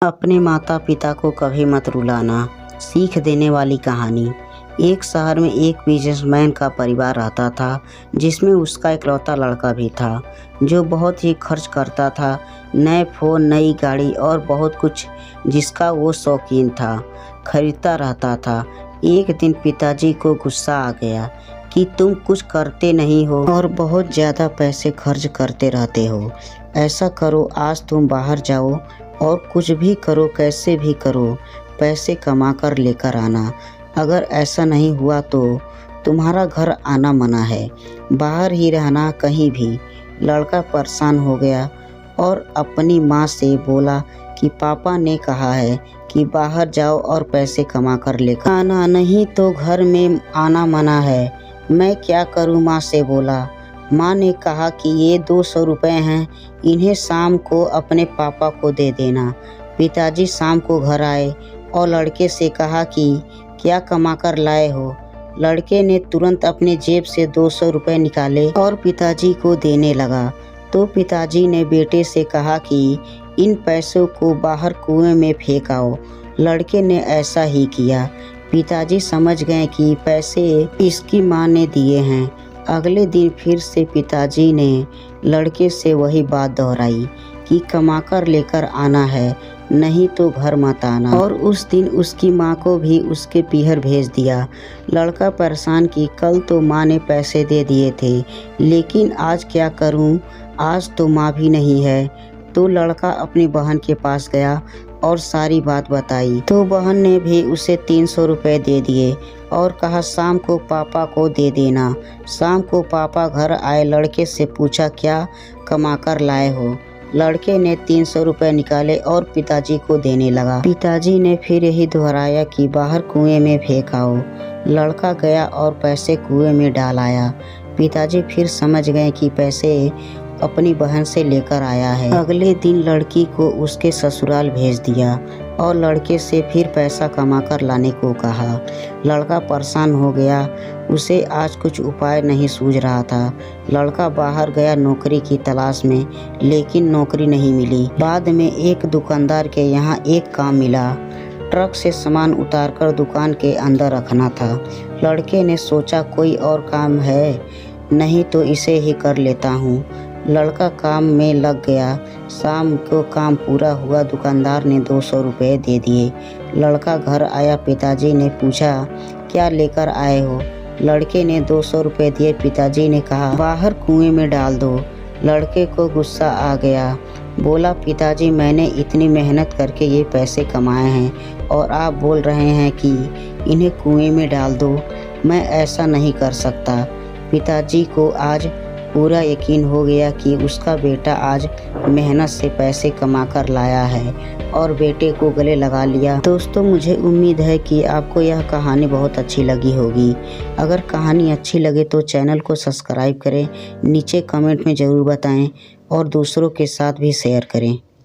अपने माता पिता को कभी मत रुलाना। सीख देने वाली कहानी। एक शहर में एक बिजनेसमैन का परिवार रहता था, जिसमें उसका इकलौता लड़का भी था, जो बहुत ही खर्च करता था। नए फ़ोन, नई गाड़ी और बहुत कुछ जिसका वो शौकीन था, खरीदता रहता था। एक दिन पिताजी को गुस्सा आ गया कि तुम कुछ करते नहीं हो और बहुत ज़्यादा पैसे खर्च करते रहते हो। ऐसा करो, आज तुम बाहर जाओ और कुछ भी करो, कैसे भी करो, पैसे कमा कर लेकर आना। अगर ऐसा नहीं हुआ तो तुम्हारा घर आना मना है, बाहर ही रहना कहीं भी। लड़का परेशान हो गया और अपनी माँ से बोला कि पापा ने कहा है कि बाहर जाओ और पैसे कमा कर लेकर आना, नहीं तो घर में आना मना है। मैं क्या करूँ, माँ से बोला। माँ ने कहा कि ये 200 रुपये हैं, इन्हें शाम को अपने पापा को दे देना। पिताजी शाम को घर आए और लड़के से कहा कि क्या कमा कर लाए हो। लड़के ने तुरंत अपने जेब से 200 रुपये निकाले और पिताजी को देने लगा। तो पिताजी ने बेटे से कहा कि इन पैसों को बाहर कुएं में फेंक आओ। लड़के ने ऐसा ही किया। पिताजी समझ गए कि पैसे इसकी माँ ने दिए हैं। अगले दिन फिर से पिताजी ने लड़के से वही बात दोहराई कि कमा कर लेकर आना है, नहीं तो घर मत आना। और उस दिन उसकी माँ को भी उसके पीहर भेज दिया। लड़का परेशान कि कल तो माँ ने पैसे दे दिए थे, लेकिन आज क्या करूँ, आज तो माँ भी नहीं है। तो लड़का अपनी बहन के पास गया और सारी बात बताई। तो बहन ने भी उसे 300 रुपये दे दिए और कहा शाम को पापा को दे देना। शाम को पापा घर आए, लड़के से पूछा क्या कमा कर लाए हो। लड़के ने 300 रुपये निकाले और पिताजी को देने लगा। पिताजी ने फिर यही दोहराया कि बाहर कुएं में फेंक आओ। लड़का गया और पैसे कुएं में डाल आया। पिताजी फिर समझ गए कि पैसे अपनी बहन से लेकर आया है। अगले दिन लड़की को उसके ससुराल भेज दिया और लड़के से फिर पैसा कमा कर लाने को कहा। लड़का परेशान हो गया, उसे आज कुछ उपाय नहीं सूझ रहा था। लड़का बाहर गया नौकरी की तलाश में, लेकिन नौकरी नहीं मिली। बाद में एक दुकानदार के यहाँ एक काम मिला। ट्रक से सामान उतारकर दुकान के अंदर रखना था। लड़के ने सोचा कोई और काम है, नहीं तो इसे ही कर लेता हूँ। लड़का काम में लग गया। शाम को काम पूरा हुआ, दुकानदार ने 200 रुपये दे दिए। लड़का घर आया, पिताजी ने पूछा क्या लेकर आए हो। लड़के ने 200 रुपये दिए। पिताजी ने कहा बाहर कुएं में डाल दो। लड़के को गुस्सा आ गया, बोला पिताजी मैंने इतनी मेहनत करके ये पैसे कमाए हैं और आप बोल रहे हैं कि इन्हें कुएं में डाल दो। मैं ऐसा नहीं कर सकता। पिताजी को आज पूरा यकीन हो गया कि उसका बेटा आज मेहनत से पैसे कमा कर लाया है और बेटे को गले लगा लिया। दोस्तों, मुझे उम्मीद है कि आपको यह कहानी बहुत अच्छी लगी होगी। अगर कहानी अच्छी लगे तो चैनल को सब्सक्राइब करें, नीचे कमेंट में ज़रूर बताएं और दूसरों के साथ भी शेयर करें।